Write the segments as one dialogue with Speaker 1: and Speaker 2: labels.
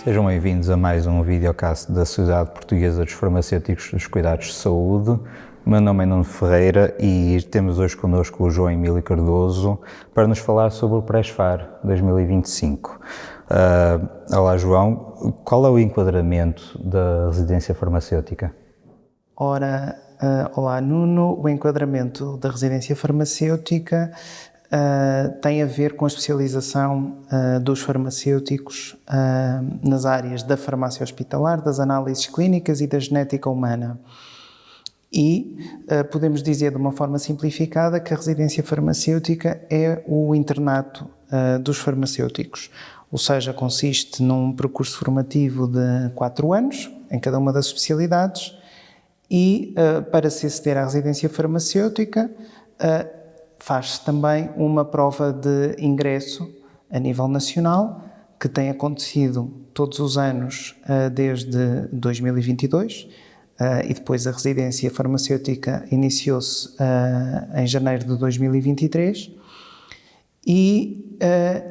Speaker 1: Sejam bem-vindos a mais um videocast da Sociedade Portuguesa dos Farmacêuticos dos Cuidados de Saúde. Meu nome é Nuno Ferreira e temos hoje connosco o João Emílio Cardoso para nos falar sobre o Pré-SFAR 2025. Olá João, qual é o enquadramento da residência farmacêutica?
Speaker 2: Olá Nuno, o enquadramento da residência farmacêutica tem a ver com a especialização dos farmacêuticos nas áreas da farmácia hospitalar, das análises clínicas e da genética humana. E podemos dizer de uma forma simplificada que a residência farmacêutica é o internato dos farmacêuticos, ou seja, consiste num percurso formativo de 4 anos em cada uma das especialidades e para se aceder à residência farmacêutica faz-se também uma prova de ingresso a nível nacional que tem acontecido todos os anos desde 2022 e depois a residência farmacêutica iniciou-se em janeiro de 2023 e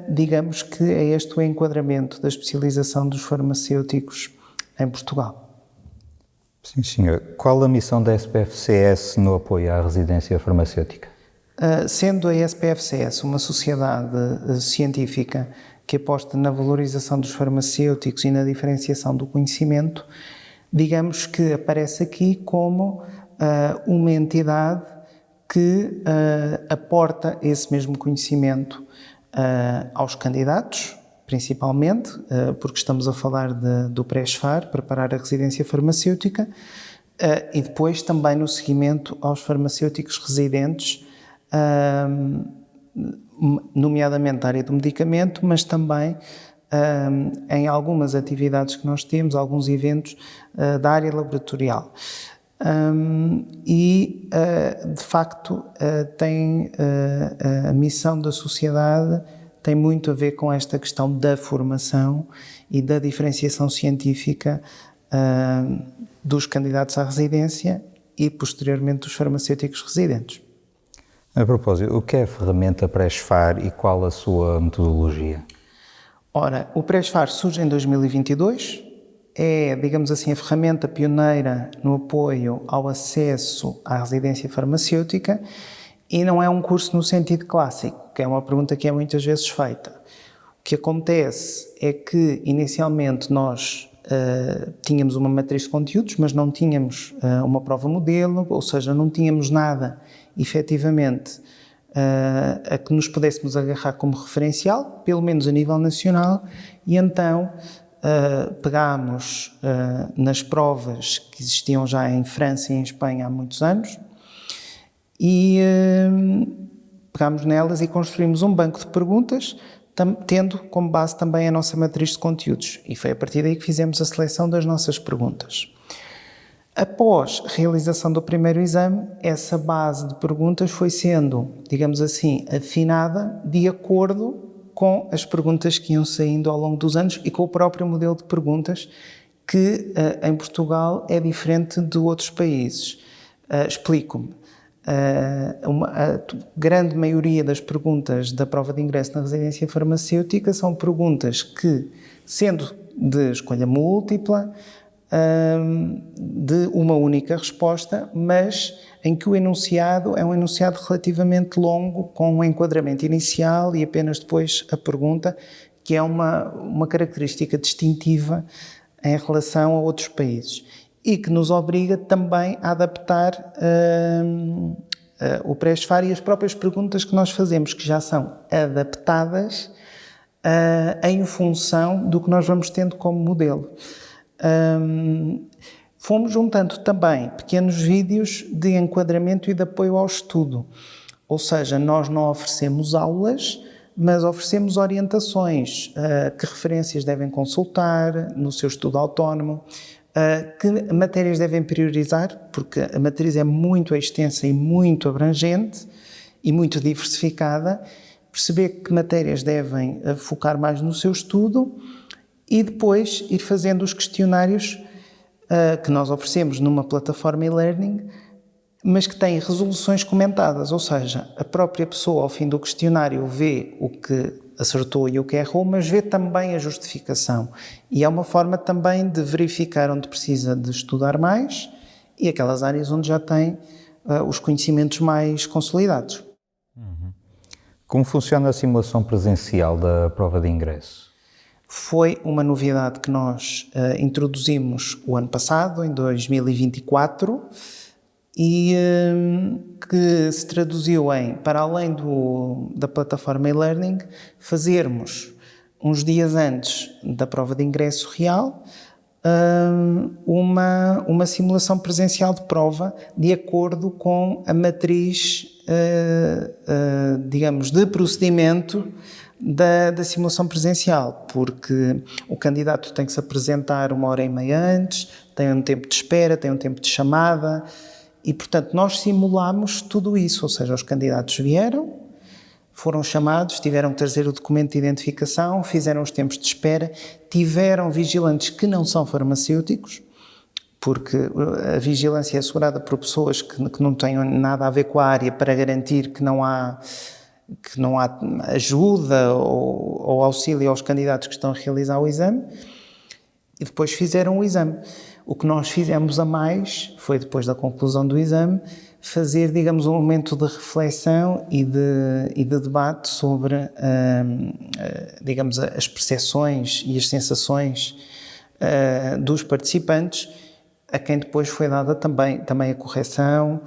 Speaker 2: digamos que é este o enquadramento da especialização dos farmacêuticos em Portugal.
Speaker 1: Sim, senhor. Qual a missão da SPFCS no apoio à residência farmacêutica?
Speaker 2: Sendo a SPFCS uma sociedade científica que aposta na valorização dos farmacêuticos e na diferenciação do conhecimento, digamos que aparece aqui como uma entidade que aporta esse mesmo conhecimento aos candidatos, principalmente, porque estamos a falar do Pré-SFAR, preparar a residência farmacêutica, e depois também no seguimento aos farmacêuticos residentes, nomeadamente a área do medicamento, mas também em algumas atividades que nós temos, alguns eventos da área laboratorial. De facto, a missão da sociedade tem muito a ver com esta questão da formação e da diferenciação científica dos candidatos à residência e, posteriormente, dos farmacêuticos residentes.
Speaker 1: A propósito, o que é a ferramenta Pré-SFAR e qual a sua metodologia?
Speaker 2: Ora, o Pré-SFAR surge em 2022, é, digamos assim, a ferramenta pioneira no apoio ao acesso à residência farmacêutica e não é um curso no sentido clássico, que é uma pergunta que é muitas vezes feita. O que acontece é que, inicialmente, nós tínhamos uma matriz de conteúdos, mas não tínhamos uma prova modelo, ou seja, não tínhamos nada, efetivamente, a que nos pudéssemos agarrar como referencial, pelo menos a nível nacional, e então pegámos nas provas que existiam já em França e em Espanha há muitos anos e pegámos nelas e construímos um banco de perguntas, tendo como base também a nossa matriz de conteúdos. E foi a partir daí que fizemos a seleção das nossas perguntas. Após a realização do primeiro exame, essa base de perguntas foi sendo, digamos assim, afinada de acordo com as perguntas que iam saindo ao longo dos anos e com o próprio modelo de perguntas que em Portugal é diferente de outros países. Explico-me. A grande maioria das perguntas da prova de ingresso na residência farmacêutica são perguntas que, sendo de escolha múltipla, de uma única resposta, mas em que o enunciado é um enunciado relativamente longo, com um enquadramento inicial e apenas depois a pergunta, que é uma característica distintiva em relação a outros países e que nos obriga também a adaptar o Pré-SFAR e as próprias perguntas que nós fazemos, que já são adaptadas em função do que nós vamos tendo como modelo. Fomos juntando também pequenos vídeos de enquadramento e de apoio ao estudo, ou seja, nós não oferecemos aulas, mas oferecemos orientações, que referências devem consultar no seu estudo autónomo, que matérias devem priorizar, porque a matriz é muito extensa e muito abrangente e muito diversificada, perceber que matérias devem focar mais no seu estudo e depois ir fazendo os questionários que nós oferecemos numa plataforma e-learning, mas que têm resoluções comentadas, ou seja, a própria pessoa ao fim do questionário vê o que acertou e o que errou, mas vê também a justificação. E é uma forma também de verificar onde precisa de estudar mais e aquelas áreas onde já tem os conhecimentos mais consolidados.
Speaker 1: Como funciona a simulação presencial da prova de ingresso?
Speaker 2: Foi uma novidade que nós introduzimos o ano passado, em 2024, e que se traduziu em, para além da plataforma e-learning, fazermos uns dias antes da prova de ingresso real uma simulação presencial de prova de acordo com a matriz, digamos, de procedimento da simulação presencial, porque o candidato tem que se apresentar 1h30 antes, tem um tempo de espera, tem um tempo de chamada e, portanto, nós simulámos tudo isso, ou seja, os candidatos vieram, foram chamados, tiveram que trazer o documento de identificação, fizeram os tempos de espera, tiveram vigilantes que não são farmacêuticos, porque a vigilância é assegurada por pessoas que não têm nada a ver com a área para garantir que não há ajuda ou auxílio aos candidatos que estão a realizar o exame, e depois fizeram o exame. O que nós fizemos a mais foi, depois da conclusão do exame, fazer, digamos, um momento de reflexão e de debate sobre, digamos, as percepções e as sensações dos participantes, a quem depois foi dada também a correção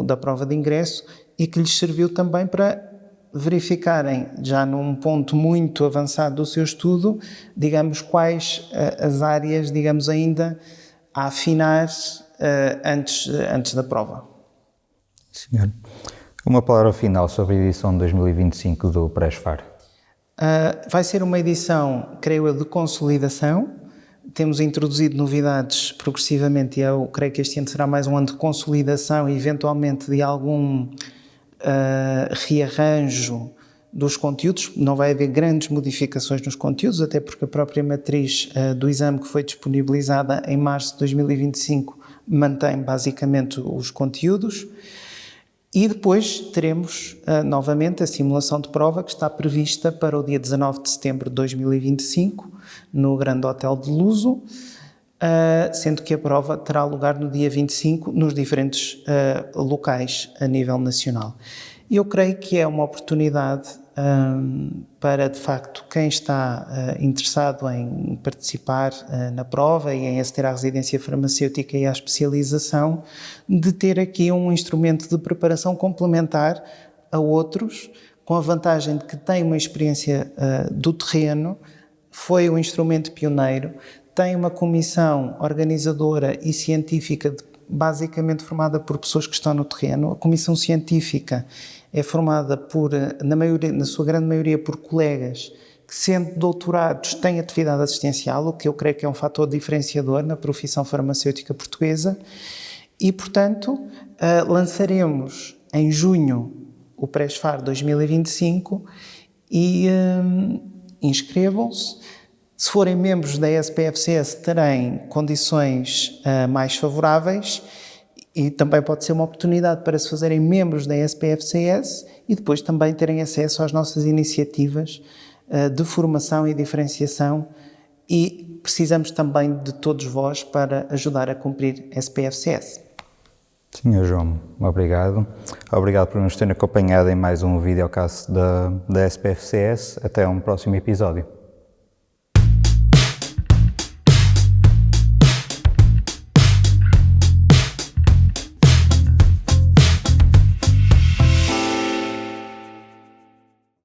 Speaker 2: da prova de ingresso e que lhes serviu também para verificarem, já num ponto muito avançado do seu estudo, digamos, quais as áreas, digamos, ainda a afinar antes da prova.
Speaker 1: Senhor, uma palavra final sobre a edição de 2025 do Presfar.
Speaker 2: Vai ser uma edição, creio eu, de consolidação. Temos introduzido novidades progressivamente e eu creio que este ano será mais um ano de consolidação e eventualmente de algum rearranjo dos conteúdos. Não vai haver grandes modificações nos conteúdos, até porque a própria matriz do exame que foi disponibilizada em março de 2025 mantém basicamente os conteúdos. E depois teremos novamente a simulação de prova que está prevista para o dia 19 de setembro de 2025 no Grande Hotel de Luso, sendo que a prova terá lugar no dia 25 nos diferentes locais a nível nacional. E eu creio que é uma oportunidade para, de facto, quem está interessado em participar na prova e em aceder à residência farmacêutica e à especialização, de ter aqui um instrumento de preparação complementar a outros, com a vantagem de que tem uma experiência do terreno, foi um instrumento pioneiro, tem uma comissão organizadora e científica basicamente formada por pessoas que estão no terreno. A comissão científica é formada na sua grande maioria, por colegas que, sendo doutorados, têm atividade assistencial, o que eu creio que é um fator diferenciador na profissão farmacêutica portuguesa. E, portanto, lançaremos em junho o Presfar 2025 e inscrevam-se. Se forem membros da SPFCS, terem condições mais favoráveis e também pode ser uma oportunidade para se fazerem membros da SPFCS e depois também terem acesso às nossas iniciativas de formação e diferenciação, e precisamos também de todos vós para ajudar a cumprir SPFCS.
Speaker 1: Senhor João, obrigado. Obrigado por nos ter acompanhado em mais um videocast da SPFCS. Até um próximo episódio.